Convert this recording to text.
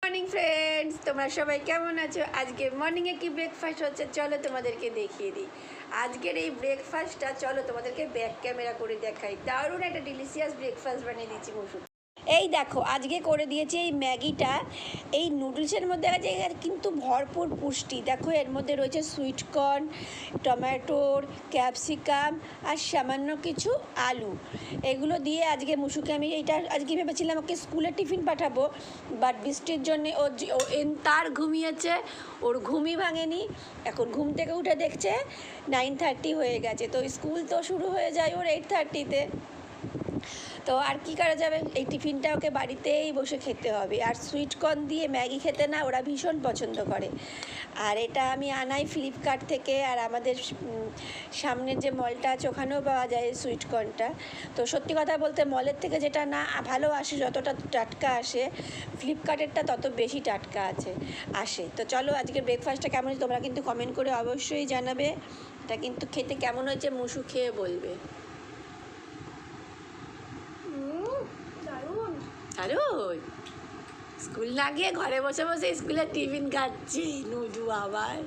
Morning friends, তোমরা সবাই কেমন আছো? আজকে মর্নিংয়ে কি ব্রেকফাস্ট হচ্ছে চলো তোমাদেরকে দেখিয়ে দিই। আজকের এই ব্রেকফাস্টটা চলো তোমাদেরকে ব্যাক ক্যামেরা করে দেখাই। দারুণ একটা ডিলিশিয়াস ব্রেকফাস্ট বানিয়ে দিচ্ছি মসুর। এই দেখো আজকে করে দিয়েছি এই ম্যাগিটা। এই নুডলসের মধ্যে আছে কিন্তু ভরপুর পুষ্টি। দেখো এর মধ্যে রয়েছে সুইট কর্ন, টমেটোর, ক্যাপসিকাম আর সামান্য কিছু আলু। এগুলো দিয়ে আজকে মুসুকে আমি এইটা আজকে ভেবেছিলাম ওকে স্কুলে টিফিন পাঠাবো, বাট বৃষ্টির জন্যে ও তার ঘুমিয়েছে, ওর ঘুমই ভাঙেনি। এখন ঘুম থেকে উঠে দেখছে 9:30 হয়ে গেছে, তো স্কুল তো শুরু হয়ে যায় ওর 8:30-তে। তো আর কি করা যাবে, এই টিফিনটা ওকে বাড়িতেই বসে খেতে হবে। আর সুইট কর্ন দিয়ে ম্যাগি খেতে না ওরা ভীষণ পছন্দ করে। আর এটা আমি আনাই ফ্লিপকার্ট থেকে, আর আমাদের সামনের যে মলটা আছে ওখানেও পাওয়া যায় সুইট কর্নটা। তো সত্যি কথা বলতে মলের থেকে যেটা না ভালো আসে, যতটা টাটকা আসে ফ্লিপকার্টেরটা তত বেশি টাটকা আসে। তো চলো আজকে ব্রেকফাস্টটা কেমন হয়েছে তোমরা কিন্তু কমেন্ট করে অবশ্যই জানাবে। এটা কিন্তু খেতে কেমন হয়েছে মুসু খেয়ে বলবে। দারুণ। স্কুল না গিয়ে ঘরে বসে বসে স্কুলের টিফিন খাচ্ছি নুডু আবার।